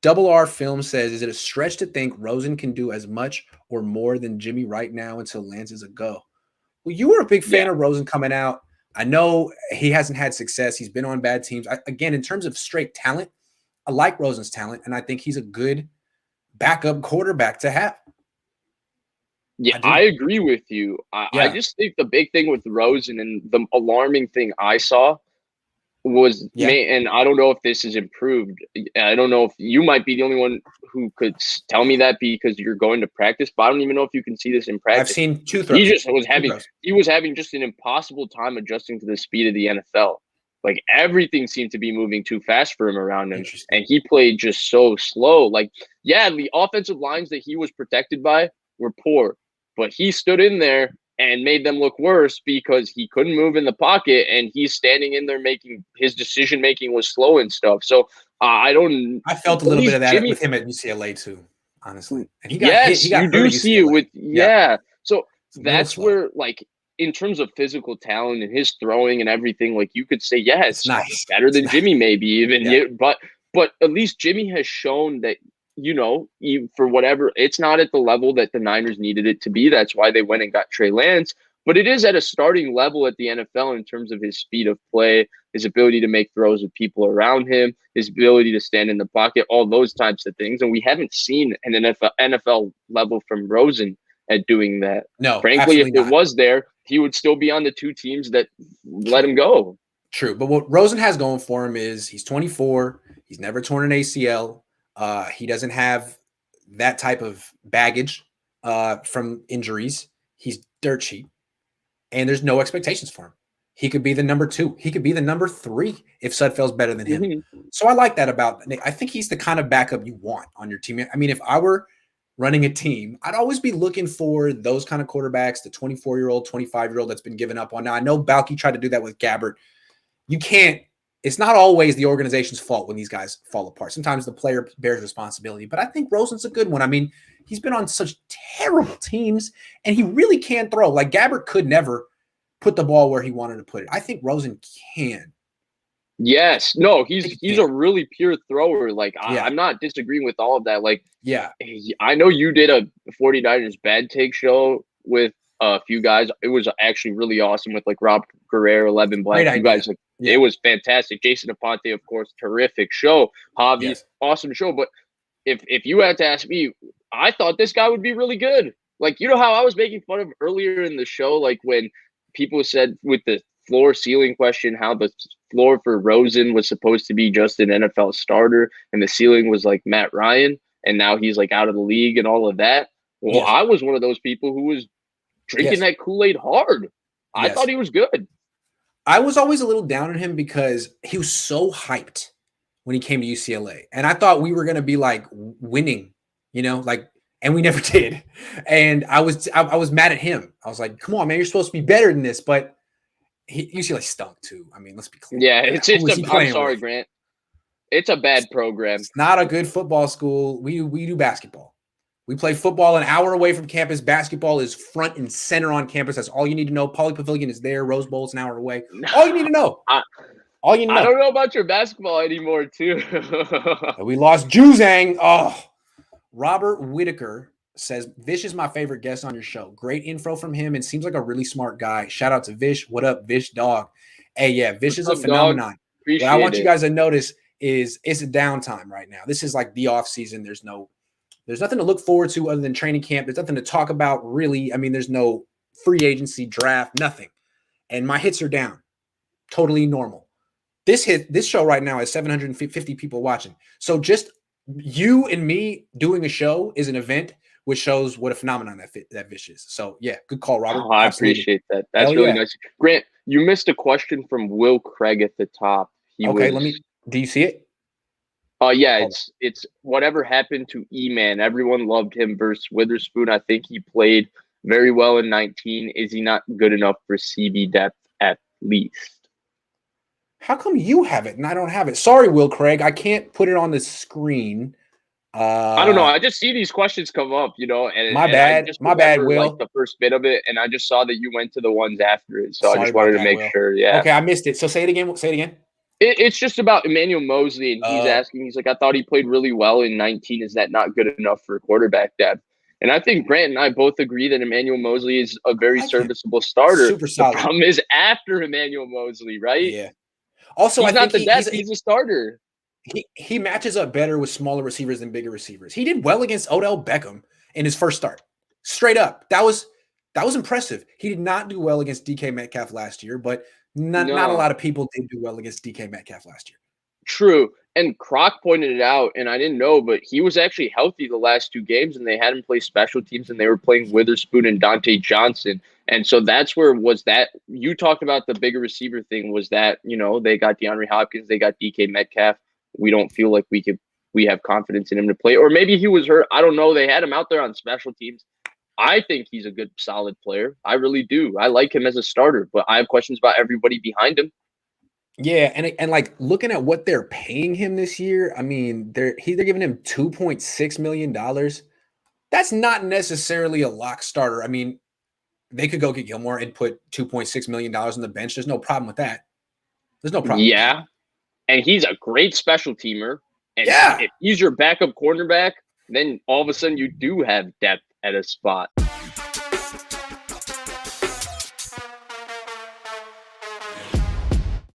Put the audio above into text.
Double R Film says, is it a stretch to think Rosen can do as much or more than Jimmy right now until Lance is a go? Well, you were a big fan of Rosen coming out. I know he hasn't had success. He's been on bad teams. Again, in terms of straight talent, I like Rosen's talent, and I think he's a good backup quarterback to have. Yeah, I agree with you. I just think the big thing with Rosen and the alarming thing I saw was, and I don't know if this is improved. I don't know if you might be the only one who could tell me that because you're going to practice, but I don't even know if you can see this in practice. I've seen two throws. He was having just an impossible time adjusting to the speed of the NFL. Like everything seemed to be moving too fast for him around him, and he played just so slow. Like, the offensive lines that he was protected by were poor, but he stood in there and made them look worse because he couldn't move in the pocket, and he's standing in there making his decision making was slow and stuff. So I felt a little bit of that with him at UCLA too, honestly. And he got yes, hit. He got you do see it with So that's where, like, in terms of physical talent and his throwing and everything, like, you could say, it's nice, better than Jimmy, maybe even. But at least Jimmy has shown that, for whatever, it's not at the level that the Niners needed it to be. That's why they went and got Trey Lance. But it is at a starting level at the NFL in terms of his speed of play, his ability to make throws with people around him, his ability to stand in the pocket, all those types of things. And we haven't seen an NFL level from Rosen at doing that. No, frankly, if it was there, he would still be on the two teams that let him go. True. But what Rosen has going for him is he's 24. He's never torn an ACL. He doesn't have that type of baggage from injuries. He's dirt cheap. And there's no expectations for him. He could be the number 2. He could be the number 3 if Sudfeld's better than him. Mm-hmm. So I like that about Nick. I think he's the kind of backup you want on your team. I mean, if I were running a team, I'd always be looking for those kind of quarterbacks, the 24-year-old, 25-year-old that's been given up on. Now, I know Balky tried to do that with Gabbert. You can't – it's not always the organization's fault when these guys fall apart. Sometimes the player bears responsibility. But I think Rosen's a good one. I mean, he's been on such terrible teams, and he really can throw. Like, Gabbert could never put the ball where he wanted to put it. I think Rosen can. Yes. No, he's a really pure thrower. Like, I'm not disagreeing with all of that. Like, I know you did a 49ers bad take show with a few guys. It was actually really awesome with, like, Rob Guerrero, Levin Black. You guys, like, it was fantastic. Jason Aponte, of course, terrific show. Javi, awesome show. But if you had to ask me, I thought this guy would be really good. Like, you know how I was making fun of earlier in the show, like when people said with the floor ceiling question, how the floor for Rosen was supposed to be just an NFL starter and the ceiling was like Matt Ryan, and now he's like out of the league and all of that. Well, I was one of those people who was drinking that Kool-Aid hard. I thought he was good. I was always a little down on him because he was so hyped when he came to UCLA. And I thought we were going to be like winning, and we never did. And I was mad at him. I was like, come on, man, you're supposed to be better than this. But UCLA stunk too. I mean, let's be clear. Yeah, I'm sorry, Grant. It's a bad program. It's not a good football school. We do basketball. We play football an hour away from campus. Basketball is front and center on campus. That's all you need to know. Pauley Pavilion is there. Rose Bowl is an hour away. All you need to know. I don't know about your basketball anymore, too. We lost Juzang. Oh, Robert Whitaker says, Vish is my favorite guest on your show. Great info from him and seems like a really smart guy. Shout out to Vish. What up, Vish dog? Hey, yeah, Vish is a phenomenon. What I want you guys to notice is it's a downtime right now. This is like the off season. There's nothing to look forward to other than training camp. There's nothing to talk about, really. I mean, there's no free agency, draft, nothing. And my hits are down. Totally normal. This show right now has 750 people watching. So just you and me doing a show is an event, which shows what a phenomenon that Vish is. So, yeah, good call, Robert. Oh, I appreciate that. That's really nice. Grant, you missed a question from Will Craig at the top. Do you see it? Yeah, it's whatever happened to E-Man. Everyone loved him versus Witherspoon. I think he played very well in 19. Is he not good enough for CB depth at least? How come you have it and I don't have it? Sorry, Will Craig. I can't put it on the screen. I don't know. I just see these questions come up, and my bad. My bad, Will. Like the first bit of it, and I just saw that you went to the ones after it, so I just wanted to make sure. Yeah. Okay, I missed it. So say it again. It's just about Emmanuel Moseley, and he's asking, he's like, I thought he played really well in 19. Is that not good enough for quarterback depth? And I think Grant and I both agree that Emmanuel Moseley is a very serviceable starter. Super solid. The problem is after Emmanuel Moseley, right? Yeah. Also, he's not the depth, he's a starter. He matches up better with smaller receivers than bigger receivers. He did well against Odell Beckham in his first start. Straight up. That was impressive. He did not do well against DK Metcalf last year, but not a lot of people did do well against DK Metcalf last year. True. And Croc pointed it out, and I didn't know, but he was actually healthy the last 2 games, and they had him play special teams, and they were playing Witherspoon and Dante Johnson. And so that's where you talked about the bigger receiver thing, was that, they got DeAndre Hopkins, they got DK Metcalf. We don't feel like we have confidence in him to play. Or maybe he was hurt. I don't know. They had him out there on special teams. I think he's a good, solid player. I really do. I like him as a starter, but I have questions about everybody behind him. Yeah, and like looking at what they're paying him this year, I mean, they're giving him $2.6 million. That's not necessarily a lock starter. I mean, they could go get Gilmore and put $2.6 million on the bench. There's no problem with that. There's no problem. Yeah, and he's a great special teamer. And yeah, if he's your backup cornerback, then all of a sudden you do have depth at a spot.